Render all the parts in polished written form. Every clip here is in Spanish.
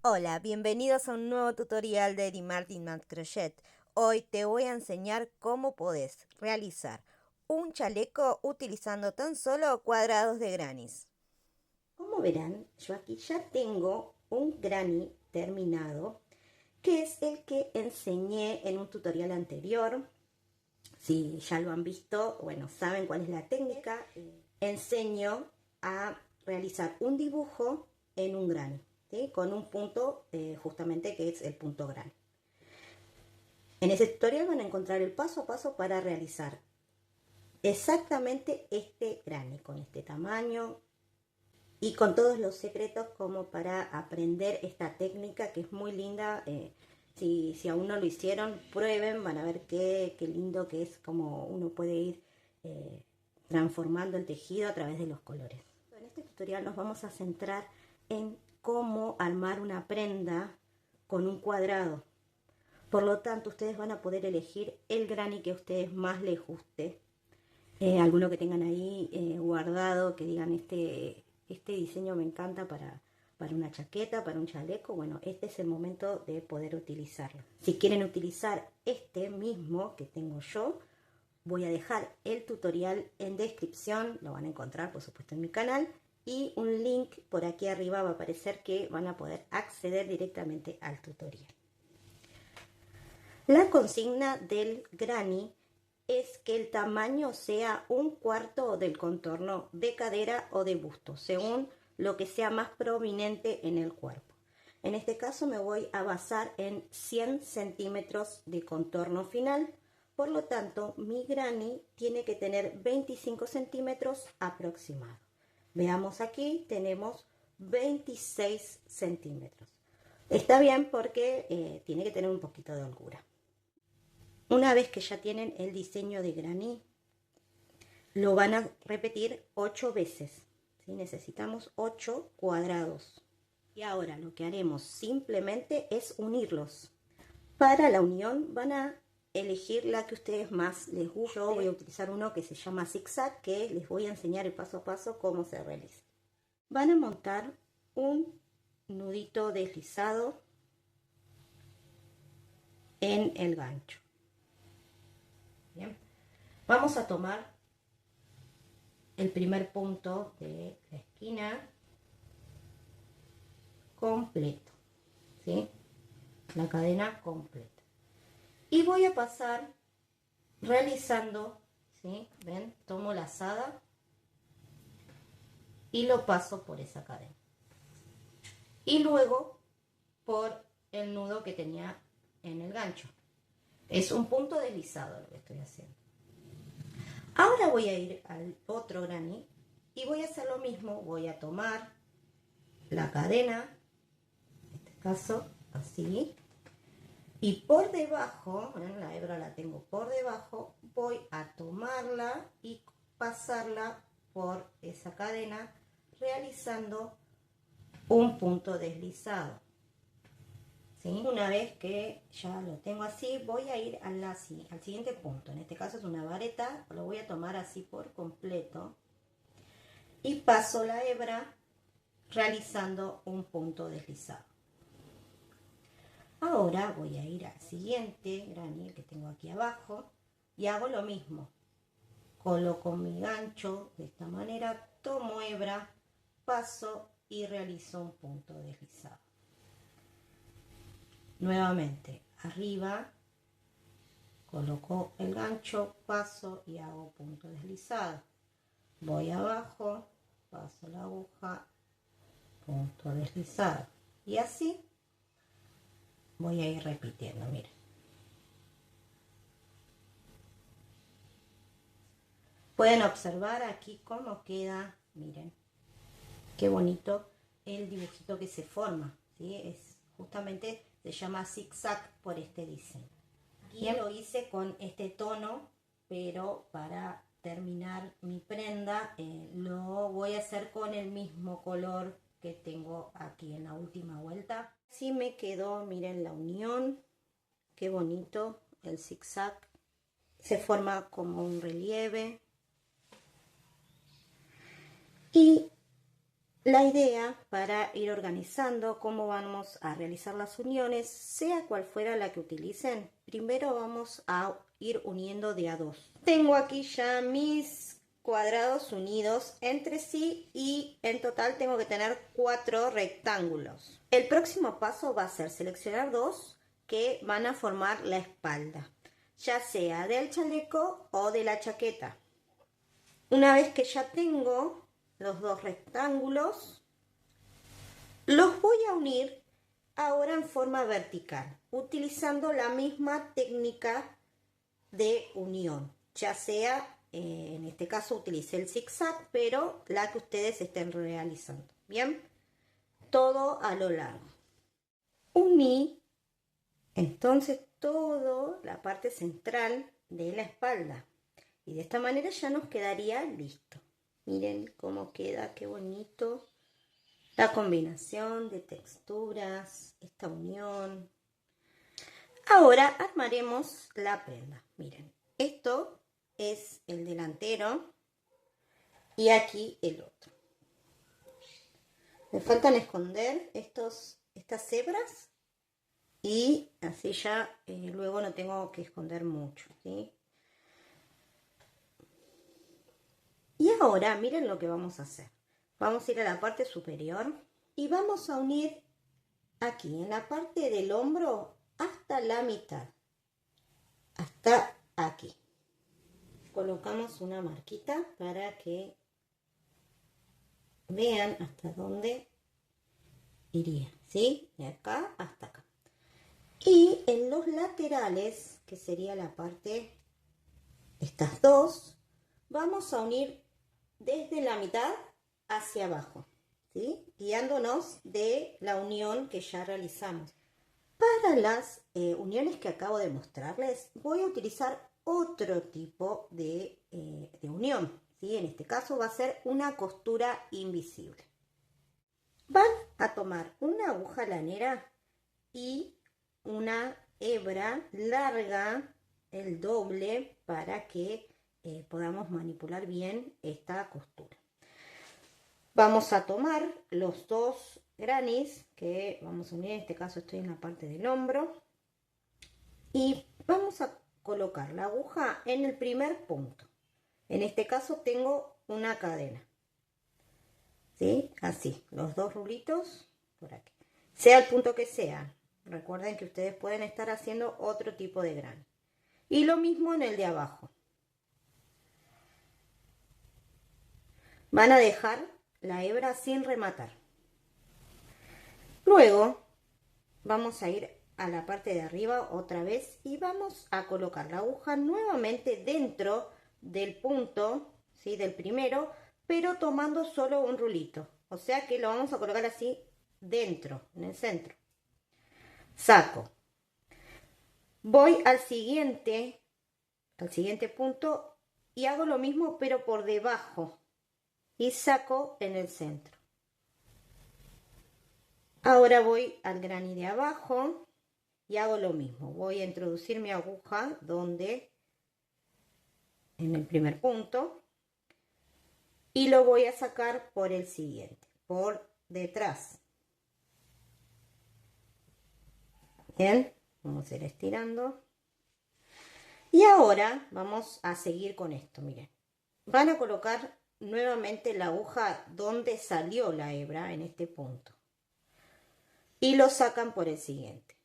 Hola, bienvenidos a un nuevo tutorial de Eddie Martin Matte Crochet. Hoy te voy a enseñar cómo podés realizar un chaleco utilizando tan solo cuadrados de grannies. Como verán, yo aquí ya tengo un granny terminado, que es el que enseñé en un tutorial anterior. Si ya lo han visto, bueno, saben cuál es la técnica. Enseño a realizar un dibujo en un granny, ¿sí? Con un punto justamente que es el punto granny. En ese tutorial van a encontrar el paso a paso para realizar exactamente este granny, con este tamaño, y con todos los secretos como para aprender esta técnica que es muy linda. Si aún no lo hicieron, prueben, van a ver qué lindo que es, como uno puede ir transformando el tejido a través de los colores. En este tutorial nos vamos a centrar en cómo armar una prenda con un cuadrado. Por lo tanto, ustedes van a poder elegir el granny que a ustedes más les guste. Alguno que tengan ahí guardado, que digan este diseño me encanta para una chaqueta, para un chaleco. Bueno, este es el momento de poder utilizarlo. Si quieren utilizar este mismo que tengo yo, voy a dejar el tutorial en descripción, lo van a encontrar por supuesto en mi canal, y un link por aquí arriba va a aparecer que van a poder acceder directamente al tutorial. La consigna del granny es que el tamaño sea un cuarto del contorno de cadera o de busto, según lo que sea más prominente en el cuerpo. En este caso me voy a basar en 100 centímetros de contorno final, por lo tanto mi granny tiene que tener 25 centímetros aproximado. Veamos aquí, tenemos 26 centímetros. Está bien porque tiene que tener un poquito de holgura. Una vez que ya tienen el diseño de granny, lo van a repetir 8 veces. ¿Sí? Necesitamos 8 cuadrados. Y ahora lo que haremos simplemente es unirlos. Para la unión van a elegir la que a ustedes más les guste. Yo voy a utilizar uno que se llama zigzag, que les voy a enseñar el paso a paso cómo se realiza. Van a montar un nudito deslizado en el gancho. Bien. Vamos a tomar el primer punto de la esquina completo, ¿sí? La cadena completa. Y voy a pasar realizando, ¿sí? ¿Ven? Tomo la lazada y lo paso por esa cadena. Y luego por el nudo que tenía en el gancho. Es un punto deslizado lo que estoy haciendo. Ahora voy a ir al otro granny y voy a hacer lo mismo. Voy a tomar la cadena, en este caso así, y por debajo, la hebra la tengo por debajo, voy a tomarla y pasarla por esa cadena realizando un punto deslizado. ¿Sí? Una vez que ya lo tengo así, voy a ir al siguiente punto. En este caso es una vareta, lo voy a tomar así por completo y paso la hebra realizando un punto deslizado. Ahora voy a ir al siguiente granny que tengo aquí abajo y hago lo mismo. Coloco mi gancho de esta manera, tomo hebra, paso y realizo un punto deslizado. Nuevamente, arriba, coloco el gancho, paso y hago punto deslizado. Voy abajo, paso la aguja, punto deslizado. Y así voy a ir repitiendo, miren. Pueden observar aquí cómo queda, miren, qué bonito el dibujito que se forma, ¿sí? Es justamente, se llama zigzag por este diseño. Aquí lo hice con este tono, pero para terminar mi prenda lo voy a hacer con el mismo color que tengo aquí en la última vuelta. Así me quedó, miren la unión, qué bonito el zigzag. Se forma como un relieve. Y La idea para ir organizando cómo vamos a realizar las uniones, sea cual fuera la que utilicen, primero vamos a ir uniendo de a dos. Tengo aquí ya mis cuadrados unidos entre sí y en total tengo que tener 4 rectángulos. El próximo paso va a ser seleccionar dos que van a formar la espalda, ya sea del chaleco o de la chaqueta. Una vez que ya tengo los dos rectángulos, los voy a unir ahora en forma vertical, utilizando la misma técnica de unión, ya sea, en este caso utilicé el zigzag, pero la que ustedes estén realizando. Bien, todo a lo largo. Uní entonces toda la parte central de la espalda y de esta manera ya nos quedaría listo. Miren cómo queda, qué bonito. La combinación de texturas, esta unión. Ahora armaremos la prenda. Miren, esto es el delantero y aquí el otro. Me faltan esconder estas hebras y así ya luego no tengo que esconder mucho, ¿sí? Y ahora miren lo que vamos a hacer. Vamos a ir a la parte superior y vamos a unir aquí en la parte del hombro hasta la mitad, hasta aquí. Colocamos una marquita para que vean hasta dónde iría, ¿sí? De acá hasta acá. Y en los laterales, que sería la parte, estas dos, vamos a unir desde la mitad hacia abajo, ¿sí? Guiándonos de la unión que ya realizamos. Para las uniones que acabo de mostrarles, voy a utilizar otro tipo de unión, ¿sí? En este caso va a ser una costura invisible. Van a tomar una aguja lanera y una hebra larga, el doble, para que podamos manipular bien esta costura. Vamos a tomar los dos granis que vamos a unir, en este caso estoy en la parte del hombro, y vamos a colocar la aguja en el primer punto. En este caso tengo una cadena, ¿sí? Así, los dos rulitos por aquí, sea el punto que sea. Recuerden que ustedes pueden estar haciendo otro tipo de gran. Y lo mismo en el de abajo. Van a dejar la hebra sin rematar. Luego vamos a ir a la parte de arriba otra vez y vamos a colocar la aguja nuevamente dentro del punto, ¿sí? Del primero, pero tomando solo un rulito. O sea que lo vamos a colocar así dentro, en el centro. Saco. Voy al siguiente punto y hago lo mismo pero por debajo y saco en el centro. Ahora voy al graní de abajo y hago lo mismo. Voy a introducir mi aguja en el primer punto y lo voy a sacar por el siguiente, por detrás. Bien, vamos a ir estirando. Y ahora vamos a seguir con esto, miren. Van a colocar nuevamente la aguja donde salió la hebra, en este punto. Y lo sacan por el siguiente.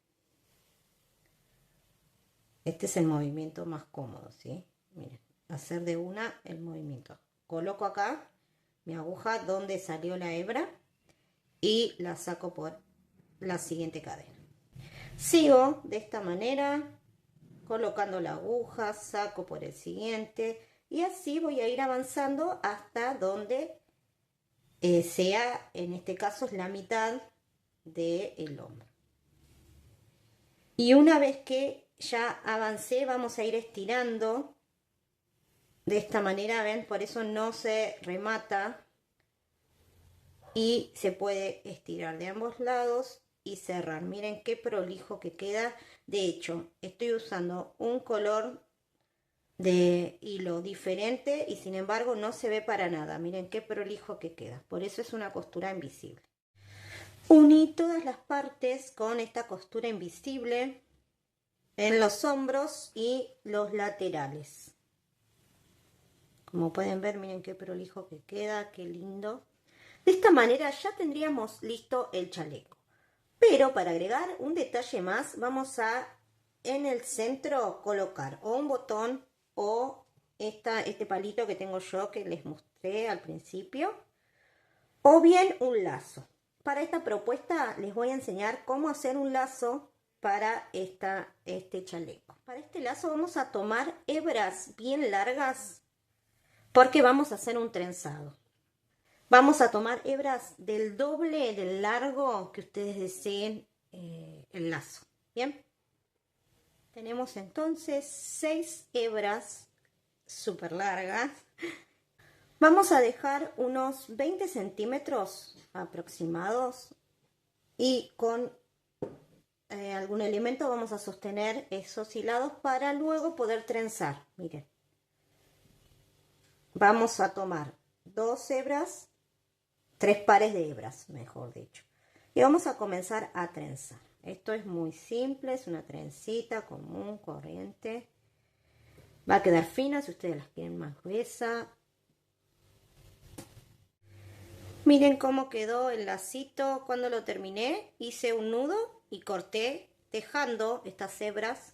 Este es el movimiento más cómodo, ¿sí? Miren, hacer de una el movimiento. Coloco acá mi aguja donde salió la hebra y la saco por la siguiente cadena. Sigo de esta manera, colocando la aguja, saco por el siguiente y así voy a ir avanzando hasta donde sea, en este caso es la mitad del hombro. Y una vez que ya avancé, vamos a ir estirando de esta manera, ven, por eso no se remata y se puede estirar de ambos lados y cerrar. Miren qué prolijo que queda. De hecho, estoy usando un color de hilo diferente y sin embargo no se ve para nada. Miren qué prolijo que queda. Por eso es una costura invisible. Uní todas las partes con esta costura invisible en los hombros y los laterales. Como pueden ver, miren qué prolijo que queda, qué lindo. De esta manera ya tendríamos listo el chaleco. Pero para agregar un detalle más, vamos a en el centro colocar o un botón o este palito que tengo yo que les mostré al principio, o bien un lazo. Para esta propuesta les voy a enseñar cómo hacer un lazo para este chaleco. Para este lazo vamos a tomar hebras bien largas porque vamos a hacer un trenzado. Vamos a tomar hebras del doble del largo que ustedes deseen el lazo. Bien. Tenemos entonces 6 hebras súper largas. Vamos a dejar unos 20 centímetros aproximados y con algún elemento vamos a sostener esos hilados para luego poder trenzar. Miren. Vamos a tomar 2 hebras, 3 pares de hebras, mejor dicho. Y vamos a comenzar a trenzar. Esto es muy simple, es una trencita común, corriente. Va a quedar fina si ustedes las quieren más gruesa. Miren cómo quedó el lacito. Cuando lo terminé, hice un nudo y corté, dejando estas hebras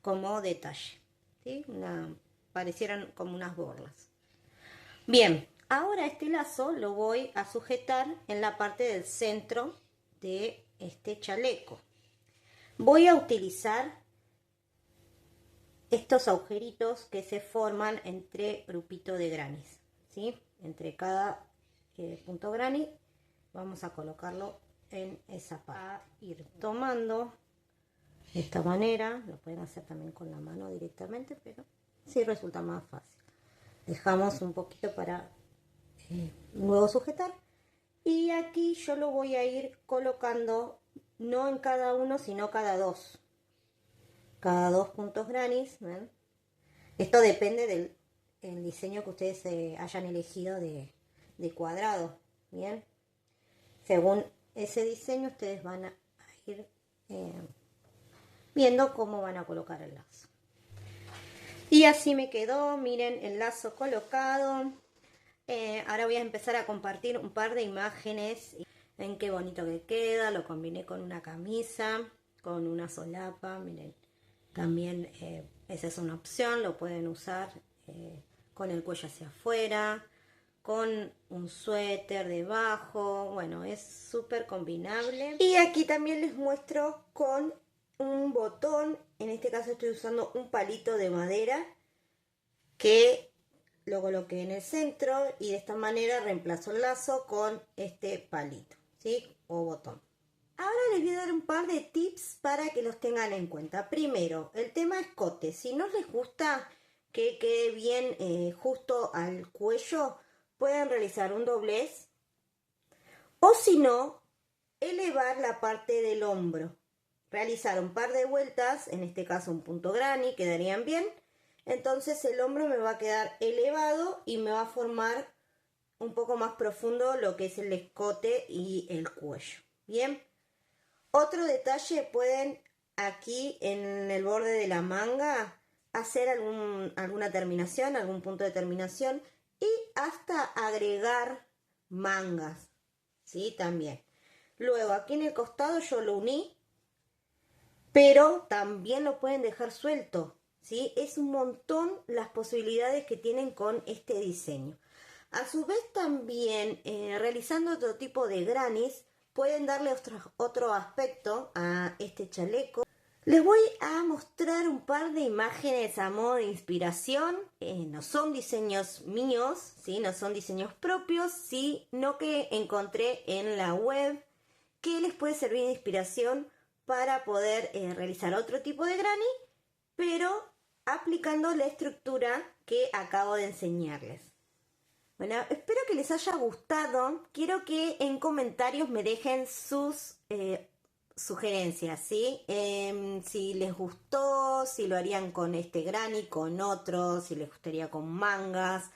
como detalle, ¿sí? Parecieran como unas borlas. Bien, ahora este lazo lo voy a sujetar en la parte del centro de este chaleco. Voy a utilizar estos agujeritos que se forman entre grupitos de granis, ¿sí? Entre cada punto granny vamos a colocarlo en esa parte. A ir tomando de esta manera, lo pueden hacer también con la mano directamente, pero sí resulta más fácil. Dejamos un poquito para luego sujetar y aquí yo lo voy a ir colocando no en cada uno sino cada dos puntos granis, ¿ven? Esto depende del diseño que ustedes hayan elegido de cuadrado. Bien, según ese diseño ustedes van a ir viendo cómo van a colocar el lazo. Y así me quedó, miren el lazo colocado. Ahora voy a empezar a compartir un par de imágenes. Ven qué bonito que queda, lo combiné con una camisa, con una solapa, miren. También esa es una opción, lo pueden usar con el cuello hacia afuera, con un suéter debajo, bueno, es súper combinable. Y aquí también les muestro con un botón, en este caso estoy usando un palito de madera que lo coloqué en el centro y de esta manera reemplazo el lazo con este palito, ¿sí? O botón. Ahora les voy a dar un par de tips para que los tengan en cuenta. Primero, el tema escote. Si no les gusta que quede bien justo al cuello, pueden realizar un doblez o si no, elevar la parte del hombro. Realizar un par de vueltas, en este caso un punto granny, quedarían bien. Entonces el hombro me va a quedar elevado y me va a formar un poco más profundo lo que es el escote y el cuello. Bien. Otro detalle, pueden aquí en el borde de la manga hacer alguna terminación, algún punto de terminación y hasta agregar mangas, ¿sí? También. Luego aquí en el costado yo lo uní, pero también lo pueden dejar suelto, ¿sí? Es un montón las posibilidades que tienen con este diseño. A su vez también realizando otro tipo de granis pueden darle otro aspecto a este chaleco. Les voy a mostrar un par de imágenes a modo de inspiración. No son diseños míos, ¿sí? No son diseños propios, sino que encontré en la web que les puede servir de inspiración para poder realizar otro tipo de granny, pero aplicando la estructura que acabo de enseñarles. Bueno, espero que les haya gustado. Quiero que en comentarios me dejen sus sugerencias, ¿sí? Si les gustó, si lo harían con este granny, con otro, si les gustaría con mangas,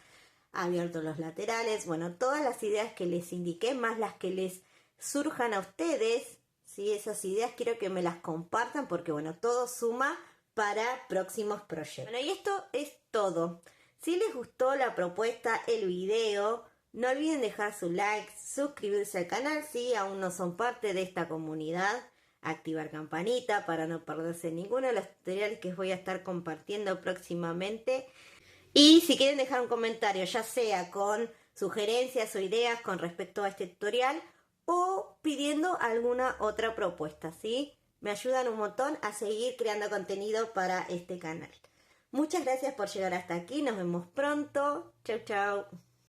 abiertos los laterales, bueno, todas las ideas que les indiqué, más las que les surjan a ustedes, ¿sí? Esas ideas quiero que me las compartan porque, bueno, todo suma para próximos proyectos. Bueno, y esto es todo. Si les gustó la propuesta, el video, no olviden dejar su like, suscribirse al canal si aún no son parte de esta comunidad, activar campanita para no perderse ninguno de los tutoriales que voy a estar compartiendo próximamente. Y si quieren dejar un comentario, ya sea con sugerencias o ideas con respecto a este tutorial o pidiendo alguna otra propuesta, ¿sí? Me ayudan un montón a seguir creando contenido para este canal. Muchas gracias por llegar hasta aquí, nos vemos pronto. Chau, chau.